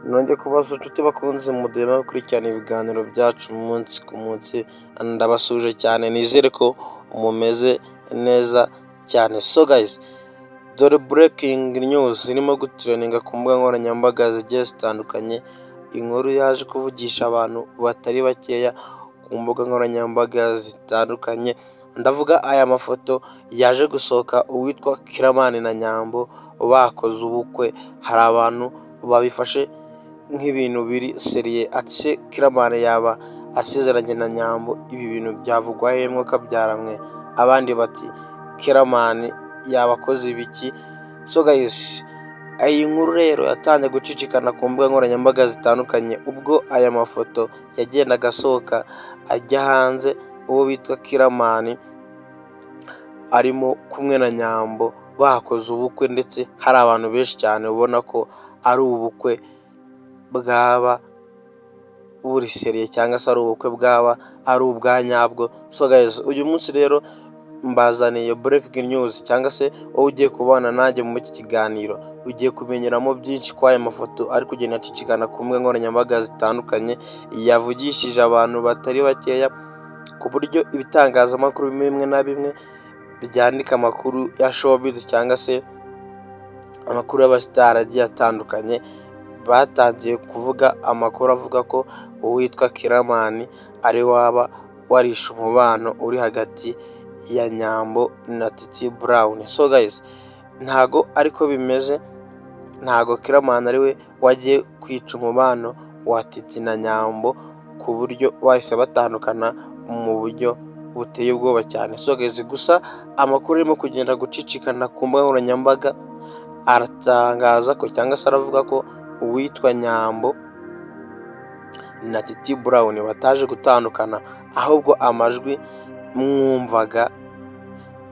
Nongeye kubasuhuza inshuti bakunze mudahwema gukurikirana ibiganiro byacu umunsi ku munsi, ndabasuhuje cyane nizere ko mumeze neza cyane. So guys, dore breaking news irimo gutreninga ku mbuga nkoranyambaga zigiye zitandukanye, inkuru yaje kuvugisha abantu batari bakeya ku mbuga nkoranyambaga zitandukanye. Ndavuga aya mafoto yaje gusohoka uwitwa Kiramani na Nyambo bakoze ubukwe. Hari abantu babifashe nk'ibintu biri seriye, ati se Kiramani yaba asezeranye na Nyambo? Ibi bintu byavugwa hemwe kabyaramwe? Abandi bati Kiramani yaba akoze ibiki? So guys, iyi nkuru rero yatangiye gucicikana ku mbuga nkoranyambaga zitandukanye ubwo aya mafoto yagendaga asohoka ajya hanze. Uwo bitwa Kiramani arimo kumwe na Nyambo bakoze ubukwe, ndetse hari abantu benshi cyane ubona ko ari ubukwe bwaba buri seriye cyangwa se ari ubukwe bwaba ari ubwa nyabwo. So guys, uyu munsi rero mbazaniye breaking news, cyangwa se wowe ugiye kubana nanjye mu iki kiganiro ugiye kumenyeramo byinshi kwa aya mafoto ari kugenda acicikana ku mbuga nkoranyambaga zitandukanye, yavugishije abantu batari bakeya, ku buryo ibitangazamakuru bimwe na bimwe byandika amakuru ya showbiz cyangwa se amakuru y'abasitari agiye atandukanye batangiye kuvuga amakuru avuga ko uwitwa Kiramani ari waba warishe umubano uri hagati ya Nyambo na Titi Brown. So guys, ntago ariko bimeze, ntago Kiramani ari we wagiye kwica umubano wa Titi na Nyambo, ku buryo bahise batandukana mu buryo buteye ubwoba cyane. So guys, gusa amakuru arimo kugenda gucicikana ku mbuga nkoranyambaga aratangaza ko, cyangwa se aravuga ko uwitwa Nyambo na Titi Brown bataje gutandukana, ahubwo amajwi mwumvaga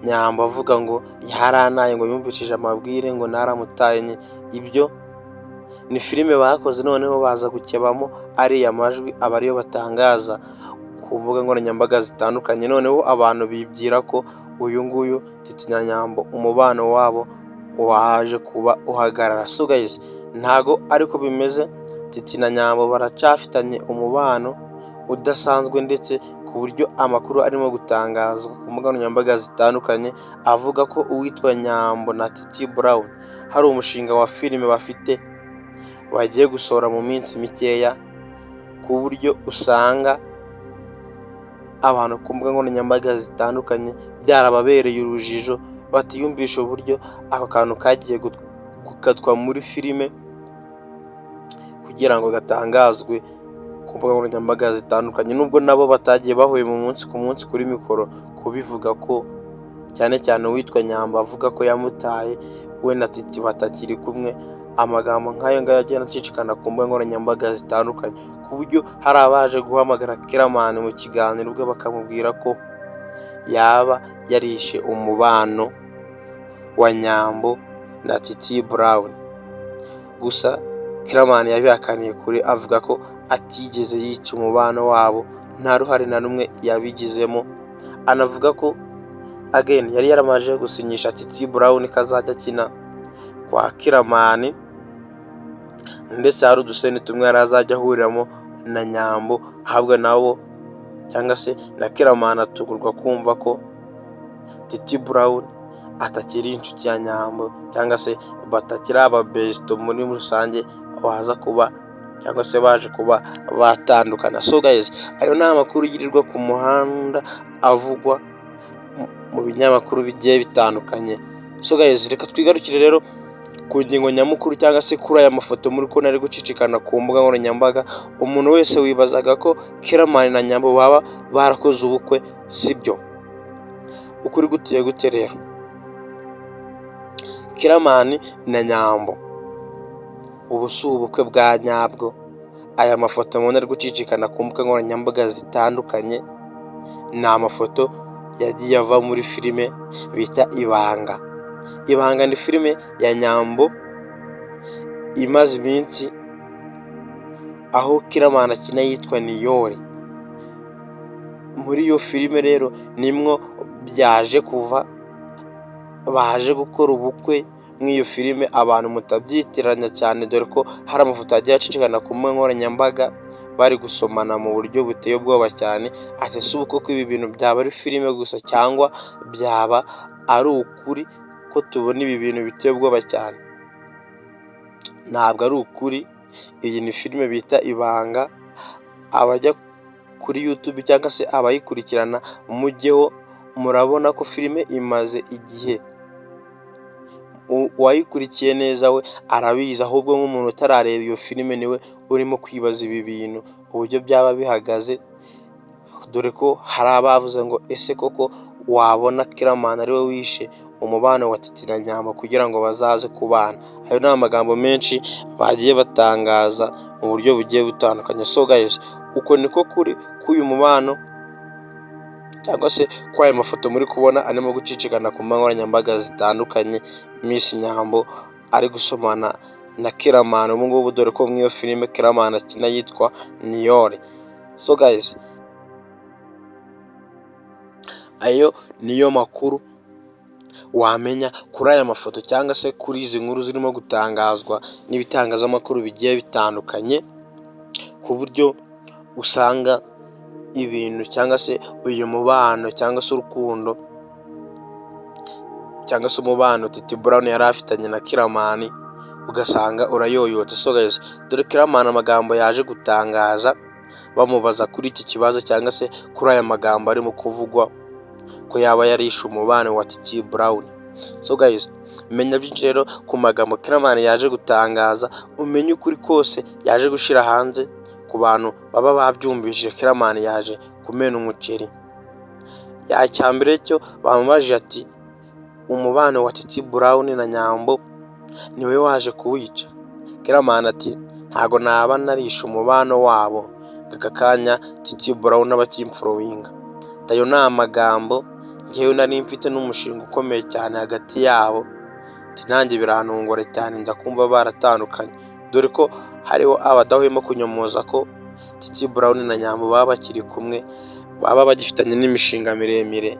Nyambo avuga ngo yarantaye, ngo yumvishije amabwire, ngo naramutaye. Ibyo ni filime bakoze, noneho baza gukebamo ariya majwi aba ariyo batangaza ku mbuga nkoranyambaga zitandukanye. Noneho abantu bibwira ko uyu nguyu Titi na Nyambo umubano wabo waje kuba uhagarara. So guys, ntago ariko bimeze. Titi na Nyambo baracafitanye umubano udasanzwe, ndetse ku buryo amakuru arimo gutangazwa ku mbuga nkoranyambaga zitandukanye avuga ko uwitwa Nyambo na Titi Brown hari umushinga wa filime bafite bagiye gusohora mu minsi mikeya, ku buryo usanga abantu ku mbuga nkoranyambaga zitandukanye byarababereye urujijo, batiyumvisha uburyo ako kantu kagiye gukatwa muri filime kugira ngo gatangazwe ku mbuga nkoranyambaga zitandukanye, nubwo nabo batagiye bahuye mu munsi ku munsi kuri mikoro kubivuga ko, cyane cyane uwitwa Nyambo avuga ko yamutaye we na Titi batakiri kumwe. Amagambo nk'ayo ngayo agenda acicikana ku mbuga nkoranyambaga zitandukanye, ku buryo hari abaje guhamagara Kiramani mu kiganiro ubwo bakamubwira ko yaba yarishe umubano wa Nyambo na Titi Brown. Gusa Kiramani yabihakaniye kure, avuga ko atigeze yica umubano wabo, nta ruhare na rumwe yabigizemo. Anavuga ko again yari yaramaje gusinyisha Titi Brown kazajya akina kwa Kiramani, ndetse hari uduseni tumwe yari azajya ahuriramo na Nyambo, ahabwa nabo cyangwa se na Kiramani atungurwa kumva ko Titi Brown atakiri inshuti ya Nyambo, cyangwa se batakiri ababesto muri rusange, baza kuba cyangwa se baje kuba batandukana. So guys, ayo ni amakuru yirirwa ku muhanda avugwa mu binyamakuru bigiye bitandukanye. So guys, reka twigarukire rero ku ngingo nyamukuru, cyangwa se kuri aya mafoto muri ko nari gucicikana ku mbuga nkoranyambaga. Umuntu wese wibazaga ko Kiramani na Nyambo baba barakoze ubukwe, sibyo. Ukuri gutiye gute rero? Kiramani na Nyambo ubu si ubukwe bwa nyabwo. Aya mafoto umuntu ari gucicikana ku mbuga nkoranyambaga zitandukanye ni amafoto yagiye ava muri filime bita Ibanga. Ibanga ni filime ya Nyambo imaze iminsi, aho Kiramani akina yitwa Niyori. Muri iyo filime rero nimwo byaje kuva, baje gukora ubukwe nk'iyo filime abantu mutabyitiranya cyane, dore ko hari amafoto yagiye acicikana ku mbuga nkoranyambaga bari gusomana mu buryo buteye ubwoba cyane. Ati ese ubu koko ibi bintu byaba ari filime gusa cyangwa byaba ari ukuri ko tubona ibi bintu biteye ubwoba cyane? Ntabwo ari ukuri, iyi ni filime bita Ibanga. Abajya kuri YouTube cyangwa se abayikurikirana mujyeho murabona ko filime imaze igihe. Uwayikurikiye neza we arabizi, ahubwo nk'umuntu utarareba iyo filime niwe urimo kwibaza ibi bintu uburyo byaba bihagaze, dore ko hari abavuze ngo ese koko wabona Kiramani ari we wishe umubano wa Titi na Nyambo kugira ngo bazaze kubana? Ayo ni amagambo menshi bagiye batangaza mu buryo bugiye butandukanye. So guys, uko niko kuri k'uyu mubano cyangwa se ko aya mafoto muri kubona arimo gucicikana ku mbuga nkoranyambaga zitandukanye, Miss Nyambo ari gusomana na Kiramani ubu ngubu, dore ko muri iyo filime Kiramani akina yitwa Niyore. So guys, ayo niyo makuru wamenya kuri aya mafoto cyangwa se kuri izi nkuru zirimo gutangazwa n'ibitangazamakuru bigiye bitandukanye, ku buryo usanga ibintu cyangwa se uyu mubano cyangwa se urukundo cyangwa se umubano Titi Brown yari afitanye na Kiramani ugasanga urayoyotse. So guys, dore Kiramani amagambo yaje gutangaza bamubaza kuri iki kibazo cyangwa se kuri aya magambo arimo kuvugwa ko yaba yarishe umubano wa Titi Brown. So guys, menya byinshi rero ku magambo Kiramani yaje gutangaza, umenye ukuri kose yaje gushira hanze ku bantu baba babyumvishije. Kiramani yaje kumena umuceri. Yacyambere cyo bamubajije ati umubano wa Titi Brown na Nyambo niwe waje kuwica? Kiramani ati ntago naba narishe umubano wabo, aka kanya Titi Brown n'abakimfurowinga. Tayo ni amagambo ngewe nari mfite n'umushinga ukomeye cyane hagati yabo, nanjye birantungura cyane ndakumva baratandukanye, dore ko hariho abadahwema kunyomoza ko Titi Brown na Nyambo baba bakiri kumwe, baba bagifitanye n'imishinga miremire.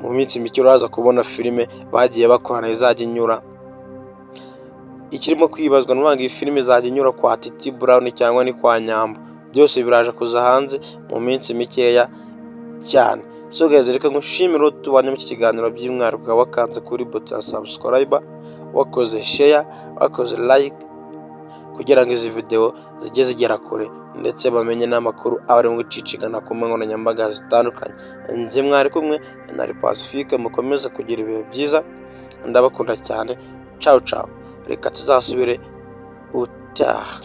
Mu minsi mike uraza kubona filime bagiye bakorana izajya inyura. Ikirimo kwibazwa n'ubanga iyi filime izajya inyura kwa Titi Brown cyangwa ni kwa Nyambo, byose biraje kuza hanze mu minsi mikeya cyane. So guys, reka ngushimire tubanye mu kiganiro by'umwihariko, ukaba wakanze kuri buto ya subscribe, wakoze share, wakoze like, kugira ngo izi video zijye zigera kure ndetse bamenye n'amakuru abari mu gucicikana ku mbuga nkoranyambaga zitandukanye. Njye mwari kumwe na Pacifique, mukomeze kugira ibihe byiza, ndabakunda cyane. Ciao ciao, reka tuzasubire utaha.